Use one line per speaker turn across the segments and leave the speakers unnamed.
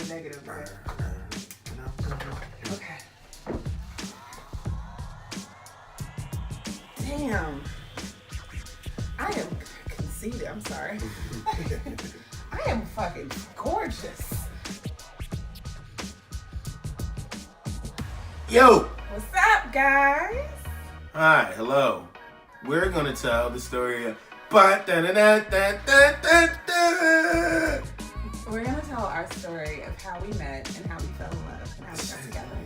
negative. Okay. Damn. I am conceited. I'm sorry. I am fucking gorgeous.
Yo!
What's up, guys?
Hi, hello. We're gonna tell the story of...
We're gonna tell our story of how we met and how we fell in love and how we got together.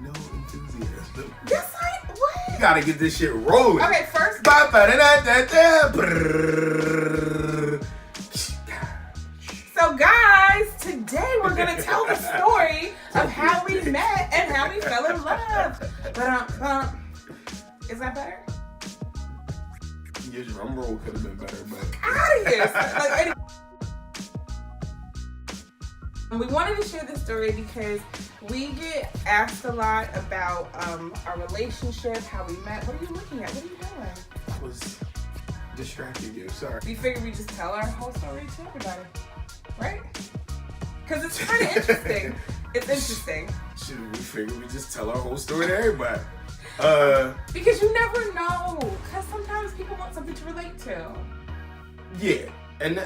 No enthusiasm.
Yes, what?
You gotta get this shit rolling.
Okay, first. So, guys, today we're gonna tell the story of how we met and how we fell in love. Is that better?
Your drum roll could have been better, but...
Out of here! We wanted to share this story because we get asked a lot about our relationship, how we met. What are you looking at? What are you doing?
I was distracting you, sorry.
We figured we'd just tell our whole story to everybody, right? Because it's kind of interesting. It's interesting.
Should we figure we just tell our whole story to everybody?
Because you never know. Because sometimes people want something to relate to.
Yeah, and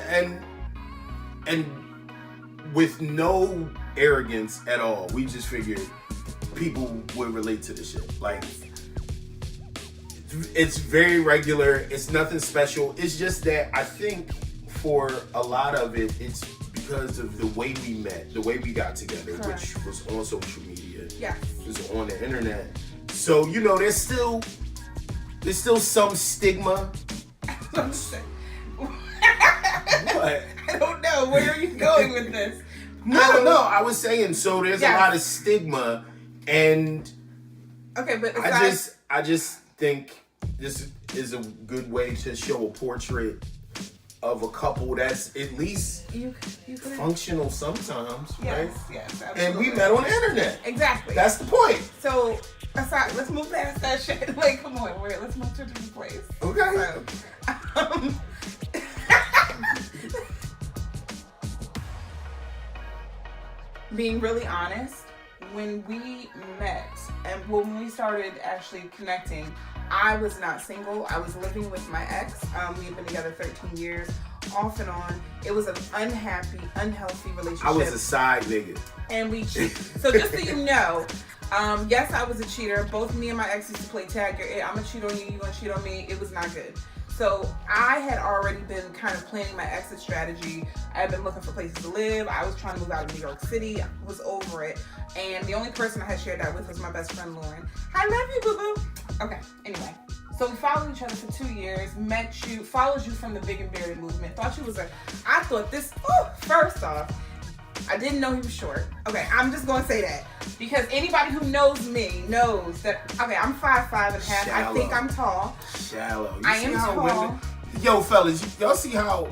with no arrogance at all, we just figured people would relate to the shit. Like, it's very regular. It's nothing special. It's just that I think for a lot of it, it's because of the way we met, the way we got together,
Correct.
which was on social media.
Yes.
It was on the internet. So, you know, there's still some stigma. What?
I don't know. Where are you going with this?
No, I was saying, so there's a lot of stigma, and
okay, but
I just think this is a good way to show a portrait of a couple that's at least functional sometimes, right?
Yes, absolutely.
And we met on the internet.
Exactly.
That's the point.
So, aside, let's move past that shit. Like, come on, let's move to a different place.
Okay.
So, being really honest, when we met and when we started actually connecting, I was not single. I was living with my ex. We had been together 13 years, off and on. It was an unhappy, unhealthy relationship.
I was a side nigga.
And we cheated. So just so you know, yes, I was a cheater. Both me and my ex used to play tag. I'm gonna cheat on you, you're gonna cheat on me. It was not good. So I had already been kind of planning my exit strategy. I had been looking for places to live. I was trying to move out of New York City. I was over it. And the only person I had shared that with was my best friend, Lauren. I love you, boo-boo. Okay, anyway. So we followed each other for 2 years, followed you from the Big and Bearded movement. I thought this, first off, I didn't know he was short. Okay, I'm just going to say that. Because anybody who knows me knows that, okay, I'm 5'5" and a half.
Shallow.
I think I'm tall.
Shallow.
I am tall.
Yo, fellas, y'all see how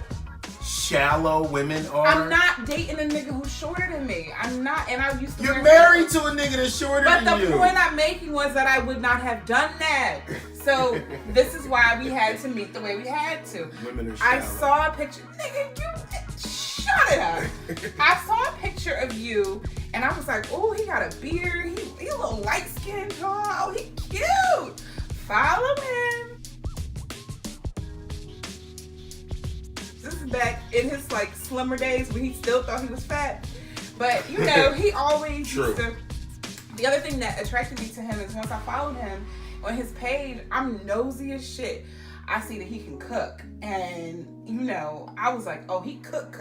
shallow women are?
I'm not dating a nigga who's shorter than me. I'm not, and I used to
You're married to a nigga that's shorter than you.
But the point I'm making was that I would not have done that. So this is why we had to meet the way we had to.
Women are shallow.
I saw a picture. Nigga, shut it up. I saw a picture of you, and I was like, oh, he got a beard. He a little light-skinned, tall. Oh, he cute. Follow him. This is back in his like slimmer days when he still thought he was fat. But you know, he always used to. The other thing that attracted me to him is once I followed him on his page, I'm nosy as shit. I see that he can cook, and you know, I was like, oh, he cook.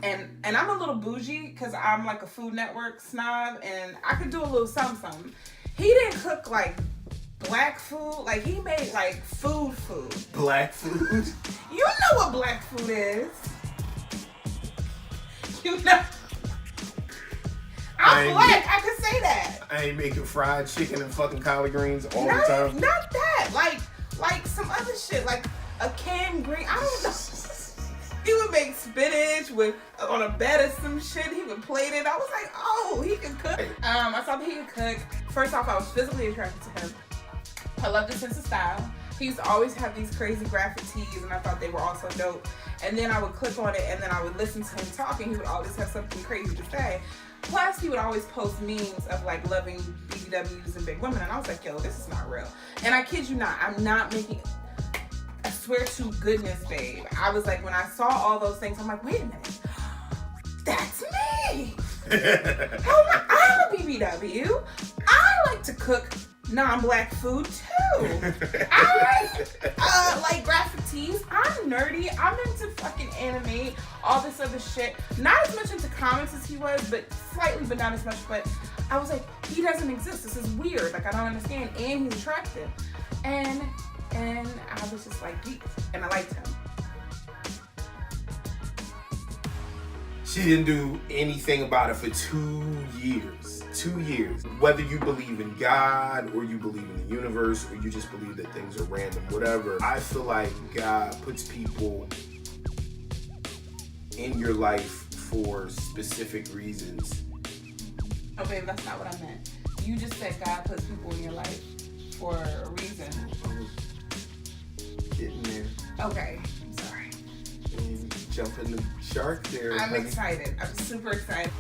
And I'm a little bougie because I'm like a Food Network snob, and I could do a little something. He didn't cook like black food, like he made like food.
Black food?
You know what black food is. You know. I'm black, I can say that.
I ain't making fried chicken and fucking collard greens all the time.
Not that. Like some other shit, like a canned green. I don't know. He would make spinach on a bed of some shit. He would plate it. I was like, oh, he can cook. I saw that he could cook. First off, I was physically attracted to him. I loved his sense of style. He used to always have these crazy graphic tees, and I thought they were all so dope. And then I would click on it, and then I would listen to him talk, and he would always have something crazy to say. Plus, he would always post memes of like loving BBWs and big women, and I was like, yo, this is not real. And I kid you not, I'm not making. I swear to goodness, babe. I was like, when I saw all those things, I'm like, wait a minute, that's me. I'm a BBW. I like to cook non-black food too. I like graphic tees. I'm nerdy. I'm into fucking anime, all this other shit. Not as much into comics as he was, but slightly, but not as much. But I was like, he doesn't exist. This is weird. Like, I don't understand. And he's attractive. And I was just like, geeked. And I liked him.
She didn't do anything about it for 2 years. 2 years. Whether you believe in God or you believe in the universe or you just believe that things are random, whatever, I feel like God puts people in your life for specific reasons.
Oh, babe, that's not what I meant. You just said God puts people in your life for a reason.
I was getting there.
Okay, I'm sorry.
And jumping the shark there.
I'm excited. I'm super excited.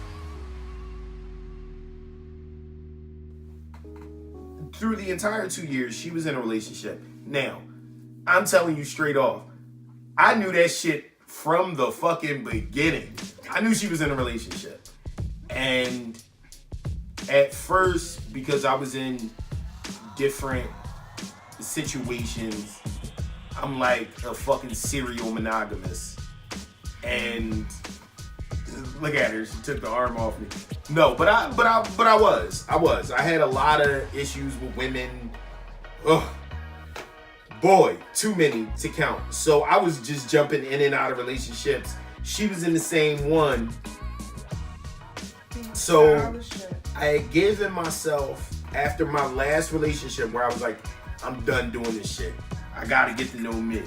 Through the entire 2 years, she was in a relationship. Now, I'm telling you straight off, I knew that shit from the fucking beginning. I knew she was in a relationship. And at first, because I was in different situations, I'm like a fucking serial monogamous. And look at her, she took the arm off me. No, but I was. I had a lot of issues with women. Ugh. Boy, too many to count. So I was just jumping in and out of relationships. She was in the same one. So I had given myself, after my last relationship where I was like, I'm done doing this shit. I gotta get to know me.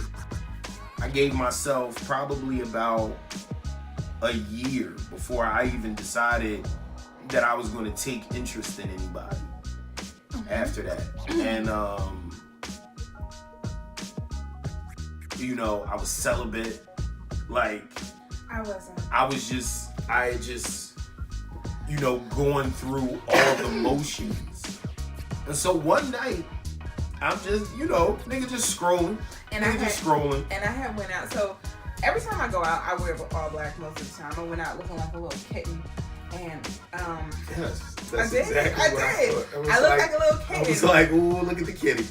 I gave myself probably about a year before I even decided that I was going to take interest in anybody after that. And, you know, I was celibate. Like,
I wasn't.
I had just, you know, going through all the motions. And so one night, I'm just, you know, nigga just scrolling. And I
had went out. So every time I go out, I wear all black most of the time. I went out looking like a little kitten. And
yes,
that's exactly what I thought. I looked like a little kitten.
I was like, ooh, look at the kitty.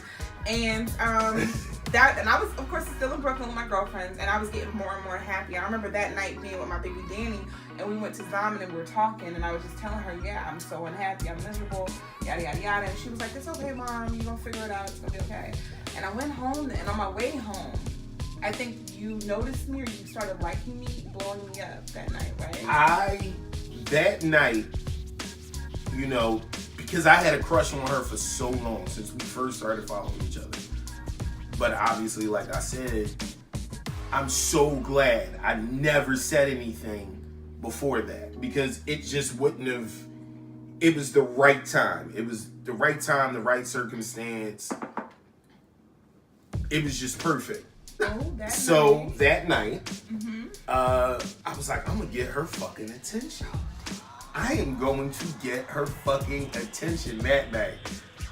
And and I was, of course, still in Brooklyn with my girlfriends, and I was getting more and more happy. I remember that night being with my baby Danny, and we went to Zaman and we were talking, and I was just telling her, yeah, I'm so unhappy, I'm miserable, yada, yada, yada. And she was like, it's okay, Mom, you're going to figure it out, it's going to be okay. And I went home, and on my way home, I think you noticed me or you started liking me, blowing me up that night, right?
That night, you know, because I had a crush on her for so long, since we first started following each other. But obviously, like I said, I'm so glad I never said anything before that, because it just wouldn't have, it was the right time. It was the right time, the right circumstance. It was just perfect. That night, I was like, I'm gonna get her fucking attention. I am going to get her fucking attention that night.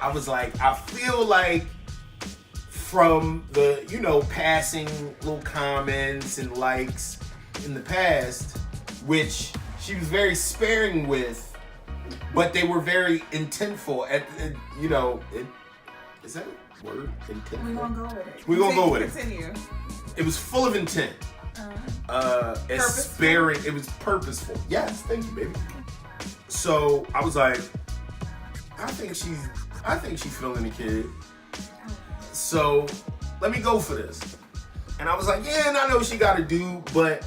I was like, I feel like from the, you know, passing little comments and likes in the past, which she was very sparing with, but they were very intentful at, you know, is that a word? Intentful?
We're gonna go with it.
We're gonna go with it.
Continue.
It was full of intent. Sparing. It was purposeful. Yes, thank you, baby. So I was like, I think she's feeling the kid. So let me go for this. And I was like, yeah, and I know she got to do, but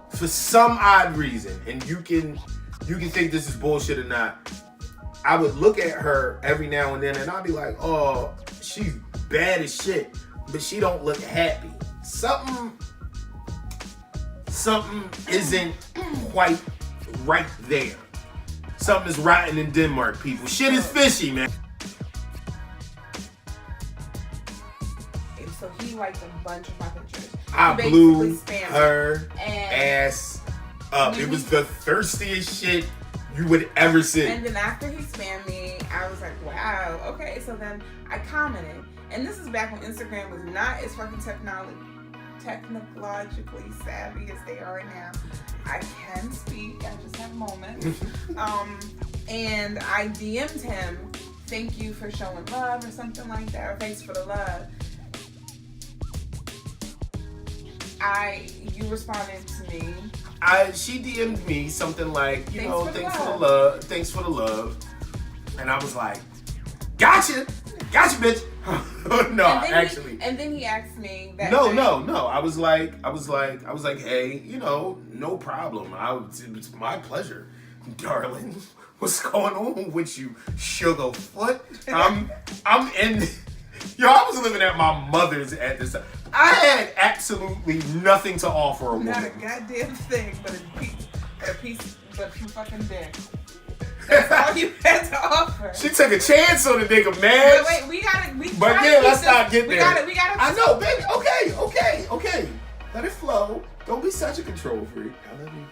for some odd reason, and you can think this is bullshit or not, I would look at her every now and then, and I'd be like, oh, she's bad as shit, but she don't look happy. Something isn't quite right there. Something is rotten in Denmark, people. Shit is fishy, man.
liked a bunch of my pictures.
I
He
blew
basically spammed
her
me. And
ass up. It was the thirstiest shit you would ever see.
And then after he spammed me, I was like, wow, okay. So then I commented. And this is back when Instagram was not as fucking technologically savvy as they are now. I can speak. I just have moments. And I DM'd him, thank you for showing love or something like that, or thanks for the love. You responded to me.
She DM'd me something like, thanks for the love. And I was like, gotcha, bitch. No, actually.
And then he asked me that.
No. I was like, hey, no problem. It's my pleasure, darling. What's going on with you, sugar foot? I'm in. I was living at my mother's at this time. I had absolutely nothing to offer a woman.
Not a goddamn thing, but some fucking dick. That's all you had to offer.
She took a chance on the nigga, man.
But wait,
let's not get there.
We gotta.
I know, baby. Okay. Let it flow. Don't be such a control freak. I love you.